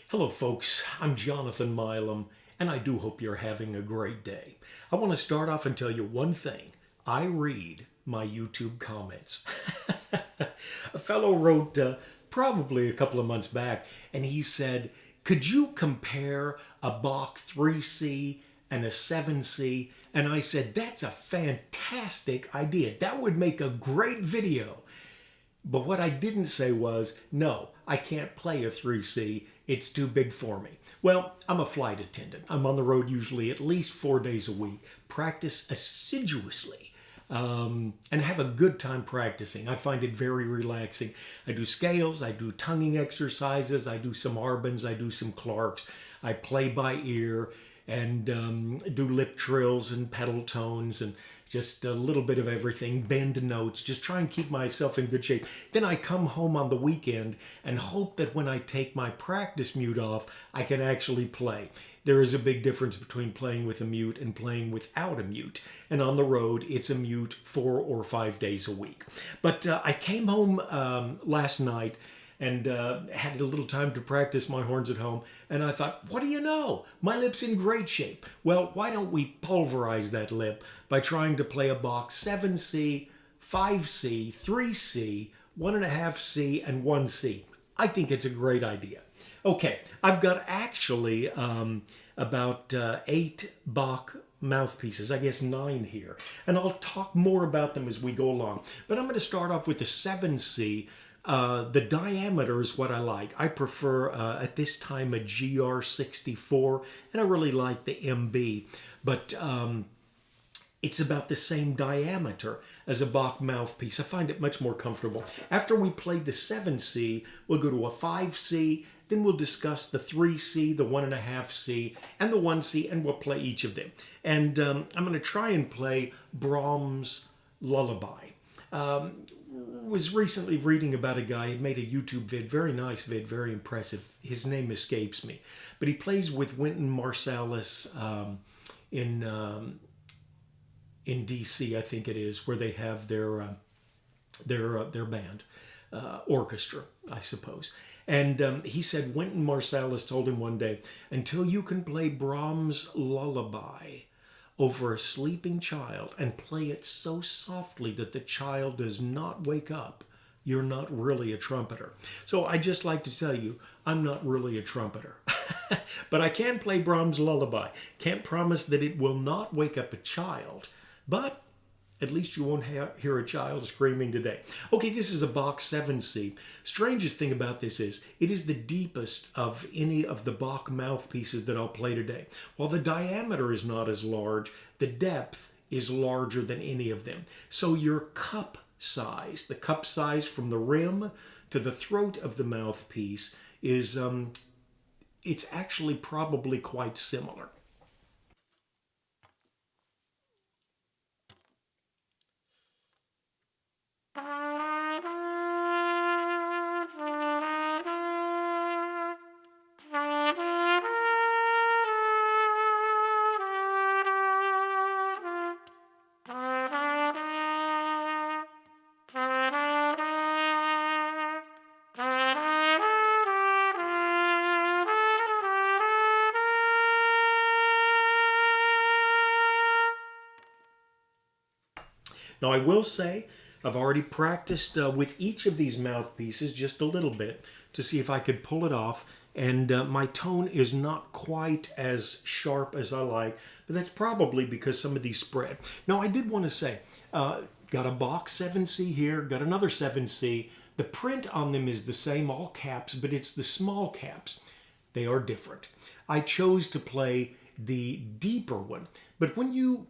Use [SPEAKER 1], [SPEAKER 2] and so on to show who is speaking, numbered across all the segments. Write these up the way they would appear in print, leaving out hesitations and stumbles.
[SPEAKER 1] Hello, folks. I'm Jonathan Milam, and I do hope you're having a great day. I want to start off and tell you one thing. I read my YouTube comments. A fellow wrote probably a couple of months back, and he said, "Could you compare a Bach 3C and a 7C?" And I said, "That's a fantastic idea. That would make a great video." But what I didn't say was, no, I can't play a 3C. It's too big for me. Well, I'm a flight attendant. I'm on the road usually at least 4 days a week, practice assiduously, and have a good time practicing. I find it very relaxing. I do scales, I do tonguing exercises, I do some Arbans, I do some Clarks. I play by ear and do lip trills and pedal tones and just a little bit of everything, bend notes, just try and keep myself in good shape. Then I come home on the weekend and hope that when I take my practice mute off, I can actually play. There is a big difference between playing with a mute and playing without a mute. And on the road, it's a mute 4 or 5 days a week. But I came home last night and had a little time to practice my horns at home. And I thought, what do you know? My lip's in great shape. Well, why don't we pulverize that lip by trying to play a Bach 7C, 5C, 3C, 1.5C, and 1C. I think it's a great idea. Okay, I've got actually about 8 Bach mouthpieces, I guess 9 here. And I'll talk more about them as we go along. But I'm going to start off with the 7C. The diameter is what I like. I prefer, at this time, a GR64, and I really like the MB. But it's about the same diameter as a Bach mouthpiece. I find it much more comfortable. After we play the 7C, we'll go to a 5C, then we'll discuss the 3C, the 1.5C, and the 1C, and we'll play each of them. And I'm going to try and play Brahms' Lullaby. Was recently reading about a guy. He made a YouTube vid, very nice vid, very impressive. His name escapes me, but he plays with Wynton Marsalis in DC, I think it is, where they have their band, orchestra, I suppose. And he said Wynton Marsalis told him one day, until you can play Brahms' Lullaby over a sleeping child and play it so softly that the child does not wake up, you're not really a trumpeter. So I just like to tell you, I'm not really a trumpeter. But I can play Brahms' Lullaby. Can't promise that it will not wake up a child, but at least you won't hear a child screaming today. Okay, this is a Bach 7C. Strangest thing about this is, it is the deepest of any of the Bach mouthpieces that I'll play today. While the diameter is not as large, the depth is larger than any of them. So your cup size, the cup size from the rim to the throat of the mouthpiece is, it's actually probably quite similar. Now, I will say, I've already practiced with each of these mouthpieces just a little bit to see if I could pull it off. And my tone is not quite as sharp as I like, but that's probably because some of these spread. Now, I did want to say, got a Bach 7C here, got another 7C. The print on them is the same, all caps, but it's the small caps. They are different. I chose to play the deeper one, but when you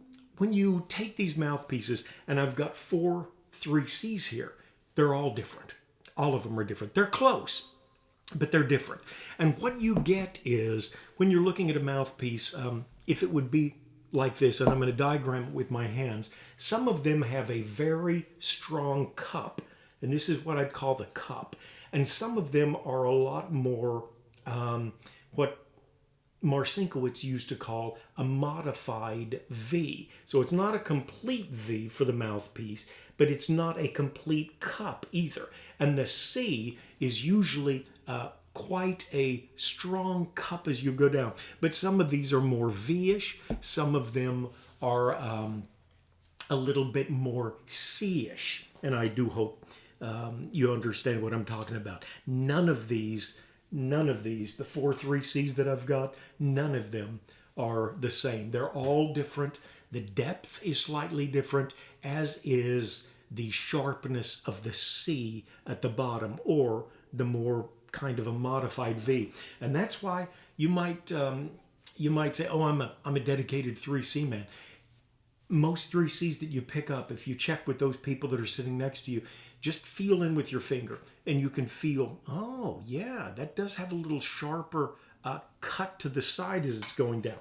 [SPEAKER 1] take these mouthpieces, and I've got 4 3Cs here, they're all different. All of them are different. They're close, but they're different. And what you get is, when you're looking at a mouthpiece, if it would be like this, and I'm going to diagram it with my hands, some of them have a very strong cup, and this is what I'd call the cup. And some of them are a lot more what Marcinkiewicz used to call a modified V. So it's not a complete V for the mouthpiece, but it's not a complete cup either. And the C is usually quite a strong cup as you go down. But some of these are more V-ish. Some of them are a little bit more C-ish. And I do hope you understand what I'm talking about. None of these, the 4 3Cs that I've got, none of them are the same. They're all different. The depth is slightly different, as is the sharpness of the C at the bottom, or the more kind of a modified V. And that's why you might say, "Oh, I'm a dedicated 3C man." Most 3Cs that you pick up, if you check with those people that are sitting next to you, just feel in with your finger, and you can feel, oh yeah, that does have a little sharper cut to the side as it's going down.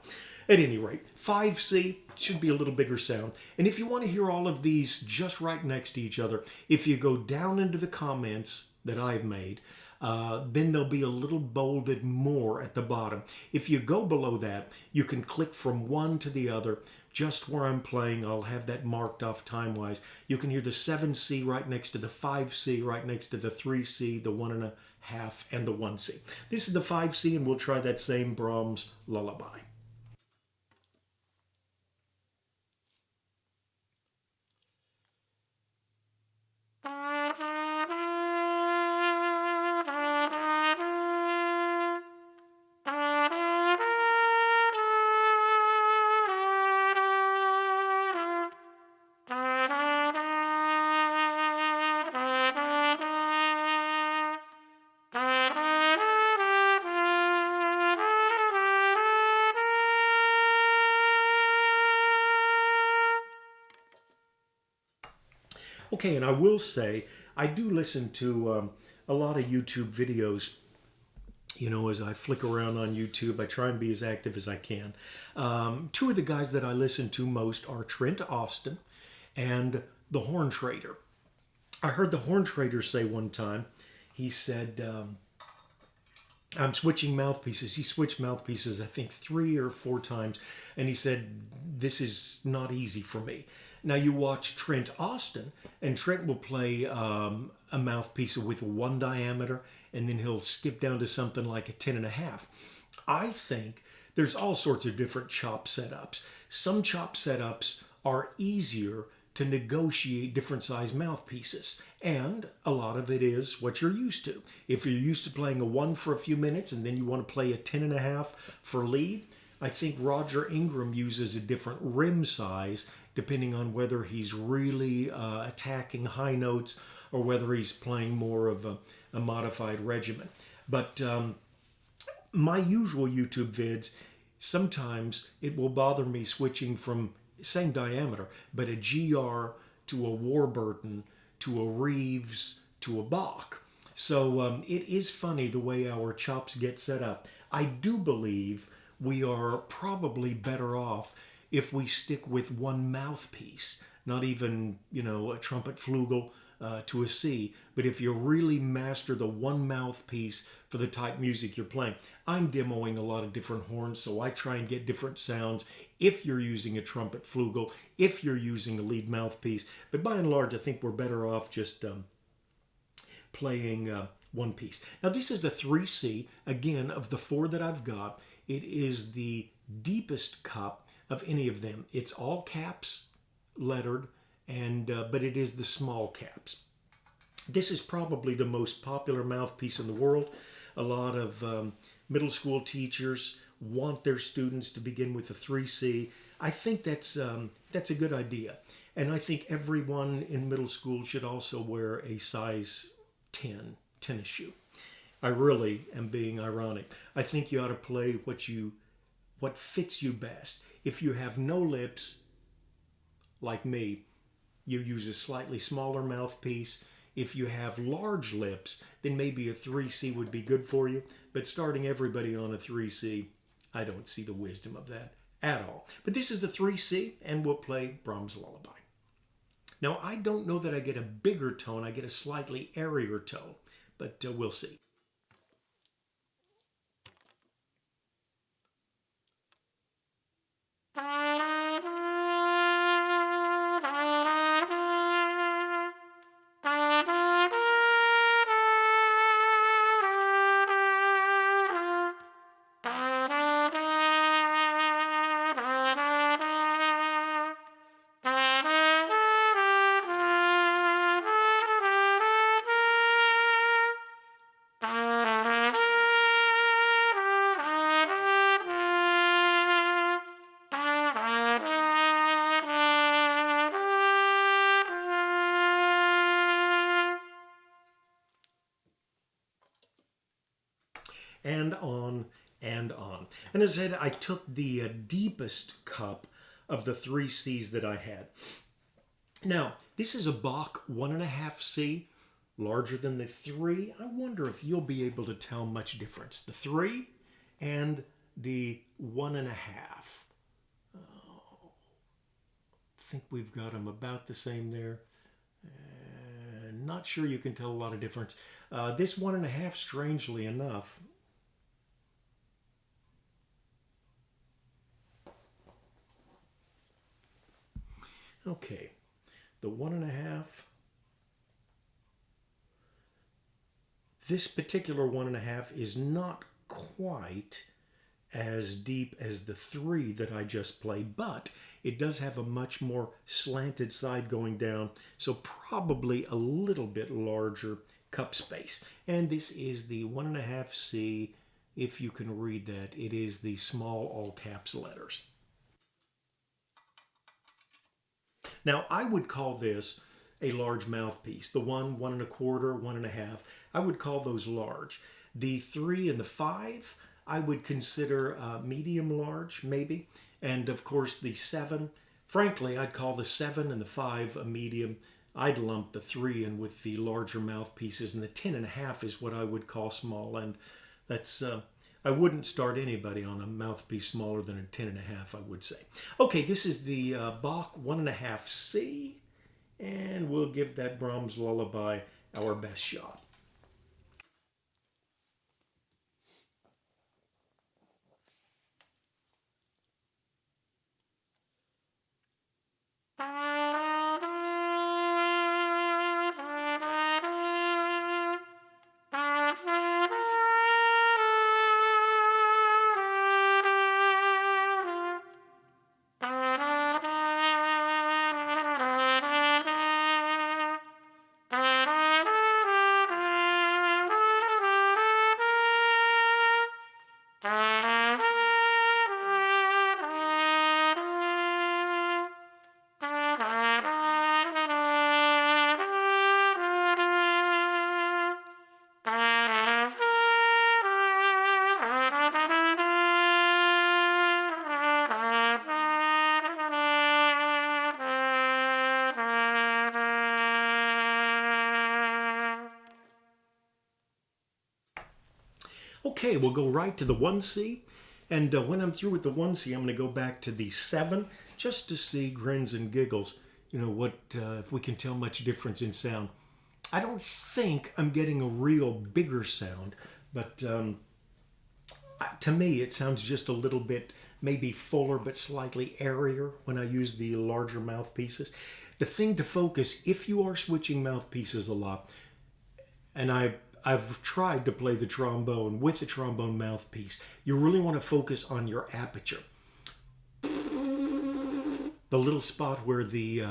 [SPEAKER 1] At any rate, 5C should be a little bigger sound. And if you want to hear all of these just right next to each other, if you go down into the comments that I've made, then they'll be a little bolded more at the bottom. If you go below that, you can click from one to the other. Just where I'm playing, I'll have that marked off time-wise. You can hear the 7C right next to the 5C, right next to the 3C, the 1.5, and the 1C. This is the 5C, and we'll try that same Brahms lullaby. Okay, and I will say, I do listen to a lot of YouTube videos. You know, as I flick around on YouTube, I try and be as active as I can. Two of the guys that I listen to most are Trent Austin and the Horn Trader. I heard the Horn Trader say one time, he said, I'm switching mouthpieces. He switched mouthpieces, I think, 3 or 4 times. And he said, this is not easy for me. Now you watch Trent Austin, and Trent will play a mouthpiece with 1 diameter, and then he'll skip down to something like a 10.5. I think there's all sorts of different chop setups. Some chop setups are easier to negotiate different size mouthpieces, and a lot of it is what you're used to. If you're used to playing a 1 for a few minutes and then you want to play a 10.5 for lead, I think Roger Ingram uses a different rim size depending on whether he's really attacking high notes or whether he's playing more of a modified regimen. But my usual YouTube vids, sometimes it will bother me switching from same diameter, but a GR to a Warburton to a Reeves to a Bach. So it is funny the way our chops get set up. I do believe we are probably better off if we stick with 1 mouthpiece, not even, you know, a trumpet flugel to a C, but if you really master the 1 mouthpiece for the type music you're playing. I'm demoing a lot of different horns, so I try and get different sounds if you're using a trumpet flugel, if you're using a lead mouthpiece. But by and large, I think we're better off just playing 1 piece. Now this is a 3C, again, of the 4 that I've got. It is the deepest cup of any of them. It's all caps, lettered, and but it is the small caps. This is probably the most popular mouthpiece in the world. A lot of middle school teachers want their students to begin with a 3C. I think that's a good idea. And I think everyone in middle school should also wear a size 10 tennis shoe. I really am being ironic. I think you ought to play what fits you best. If you have no lips, like me, you use a slightly smaller mouthpiece. If you have large lips, then maybe a 3C would be good for you. But starting everybody on a 3C, I don't see the wisdom of that at all. But this is the 3C, and we'll play Brahms' Lullaby. Now, I don't know that I get a bigger tone. I get a slightly airier tone, but we'll see. and on and on. And as I said, I took the deepest cup of the 3 C's that I had. Now, this is a Bach 1.5 C, larger than the 3. I wonder if you'll be able to tell much difference. The 3 and the 1.5. I think we've got them about the same there. Not sure you can tell a lot of difference. This 1.5, strangely enough, okay, the 1.5, this particular 1.5 is not quite as deep as the 3 that I just played, but it does have a much more slanted side going down, so probably a little bit larger cup space. And this is the 1.5 C, if you can read that. It is the small all caps letters. Now, I would call this a large mouthpiece. The 1, 1.25, 1.5, I would call those large. The 3 and the 5, I would consider medium large, maybe. And of course, the 7, frankly, I'd call the 7 and the 5 a medium. I'd lump the 3 in with the larger mouthpieces, and the 10.5 is what I would call small. And that's, I wouldn't start anybody on a mouthpiece smaller than a 10.5, I would say. Okay, this is the Bach 1.5 C, and we'll give that Brahms lullaby our best shot. Okay, we'll go right to the 1C. And when I'm through with the 1C, I'm going to go back to the 7 just to see, grins and giggles, you know, what if we can tell much difference in sound. I don't think I'm getting a real bigger sound, but to me it sounds just a little bit maybe fuller but slightly airier when I use the larger mouthpieces. The thing to focus, if you are switching mouthpieces a lot, and I've tried to play the trombone with the trombone mouthpiece, you really want to focus on your aperture. The little spot where the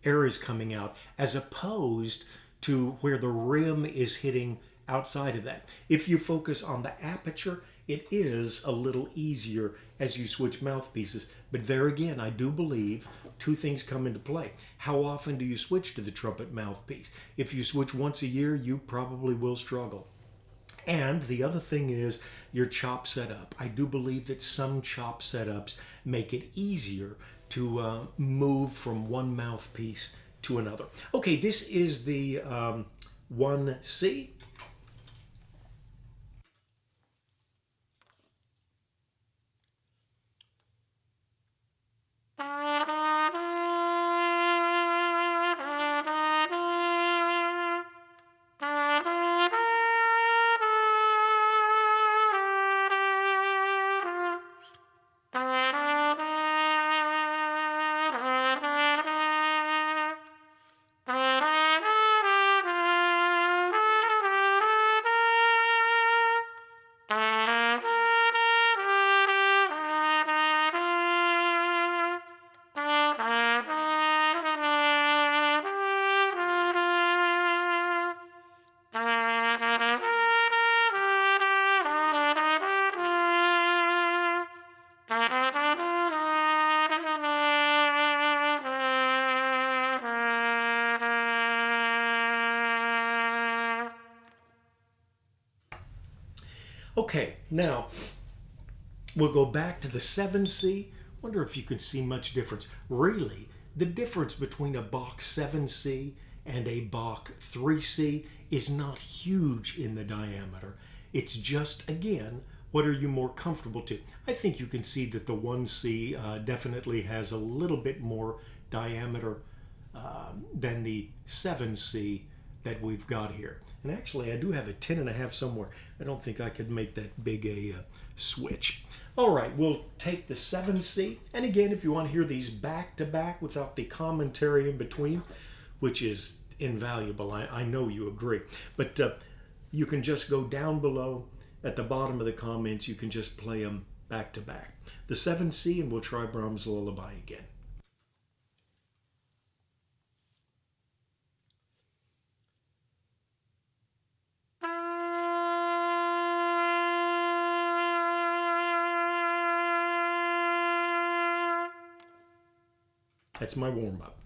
[SPEAKER 1] air is coming out, as opposed to where the rim is hitting outside of that. If you focus on the aperture, it is a little easier as you switch mouthpieces. But there again, I do believe 2 things come into play. How often do you switch to the trumpet mouthpiece? If you switch once a year, you probably will struggle. And the other thing is your chop setup. I do believe that some chop setups make it easier to move from one mouthpiece to another. Okay, this is the 1C. Okay, now we'll go back to the 7C. Wonder if you can see much difference. Really, the difference between a Bach 7C and a Bach 3C is not huge in the diameter. It's just, again, what are you more comfortable to? I think you can see that the 1C definitely has a little bit more diameter than the 7C that we've got here. And actually, I do have a 10.5 somewhere. I don't think I could make that big a switch. All right, we'll take the 7C. And again, if you want to hear these back to back without the commentary in between, which is invaluable, I know you agree. But you can just go down below at the bottom of the comments. You can just play them back to back. The 7C, and we'll try Brahms' Lullaby again. That's my warm-up.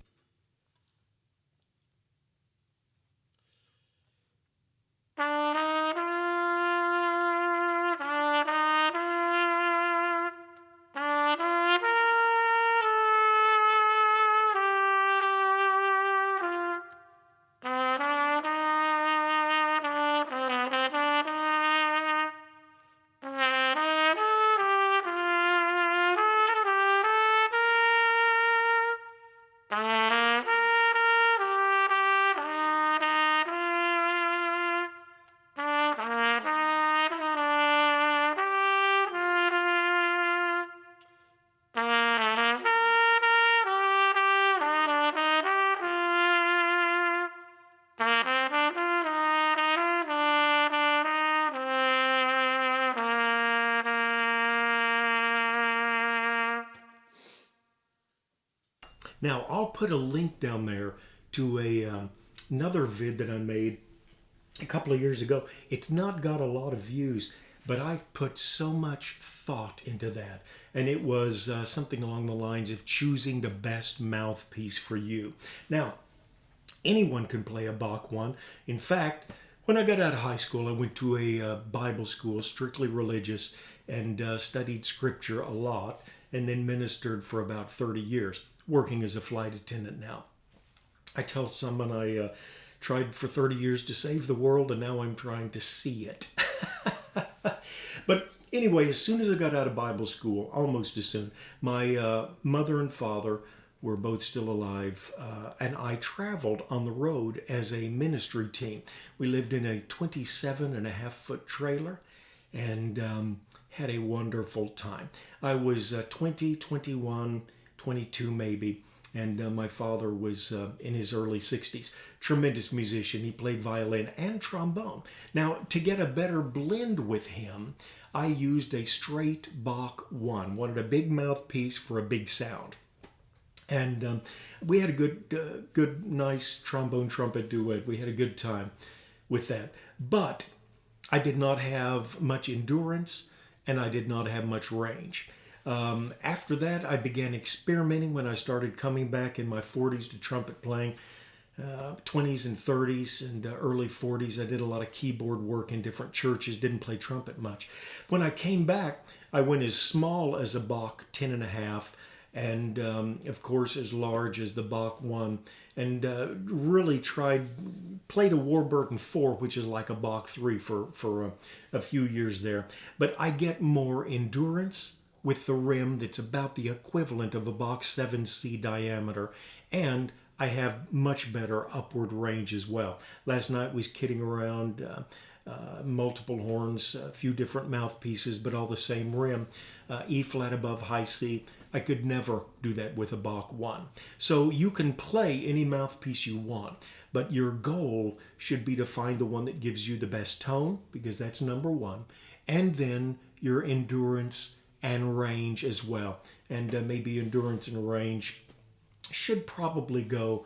[SPEAKER 1] Now, I'll put a link down there to another vid that I made a couple of years ago. It's not got a lot of views, but I put so much thought into that. And it was something along the lines of choosing the best mouthpiece for you. Now, anyone can play a Bach 1. In fact, when I got out of high school, I went to a Bible school, strictly religious, and studied scripture a lot, and then ministered for about 30 years, working as a flight attendant now. I tell someone I tried for 30 years to save the world, and now I'm trying to see it. But anyway, as soon as I got out of Bible school, almost as soon, my mother and father were both still alive, and I traveled on the road as a ministry team. We lived in a 27.5-foot trailer and had a wonderful time. I was 20, 21, 22 maybe, and my father was in his early 60s. Tremendous musician. He played violin and trombone. Now, to get a better blend with him, I used a straight Bach 1. Wanted a big mouthpiece for a big sound. And we had a good, nice trombone trumpet duet. We had a good time with that. But I did not have much endurance, and I did not have much range. After that, I began experimenting when I started coming back in my 40s to trumpet playing. 20s and 30s and early 40s, I did a lot of keyboard work in different churches, didn't play trumpet much. When I came back, I went as small as a Bach 10.5 and of course as large as the Bach 1, and really played a Warburton 4, which is like a Bach 3 for a few years there. But I get more endurance with the rim that's about the equivalent of a Bach 7C diameter, and I have much better upward range as well. Last night was kidding around, multiple horns, a few different mouthpieces, but all the same rim, E flat above high C. I could never do that with a Bach 1. So you can play any mouthpiece you want, but your goal should be to find the one that gives you the best tone, because that's number one, and then your endurance and range as well. And maybe endurance and range should probably go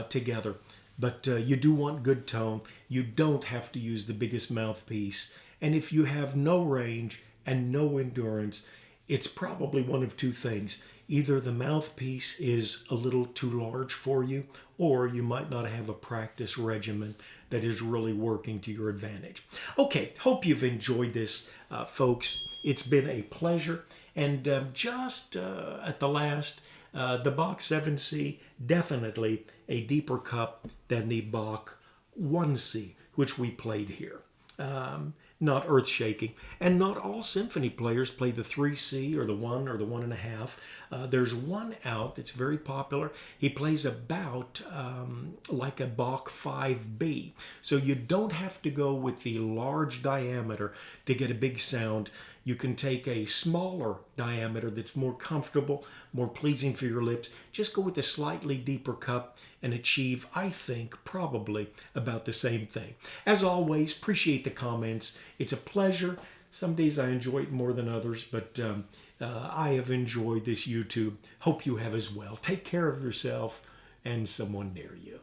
[SPEAKER 1] together. But you do want good tone. You don't have to use the biggest mouthpiece. And if you have no range and no endurance, it's probably one of two things. Either the mouthpiece is a little too large for you, or you might not have a practice regimen that is really working to your advantage. Okay, hope you've enjoyed this, folks. It's been a pleasure. And just at the last, the Bach 7C, definitely a deeper cup than the Bach 1C, which we played here. Not earth-shaking. And not all symphony players play the 3C or the 1 or the 1.5. There's one out that's very popular. He plays about like a Bach 5B. So you don't have to go with the large diameter to get a big sound. You can take a smaller diameter that's more comfortable, more pleasing for your lips. Just go with a slightly deeper cup and achieve, I think, probably about the same thing. As always, appreciate the comments. It's a pleasure. Some days I enjoy it more than others, but I have enjoyed this YouTube. Hope you have as well. Take care of yourself and someone near you.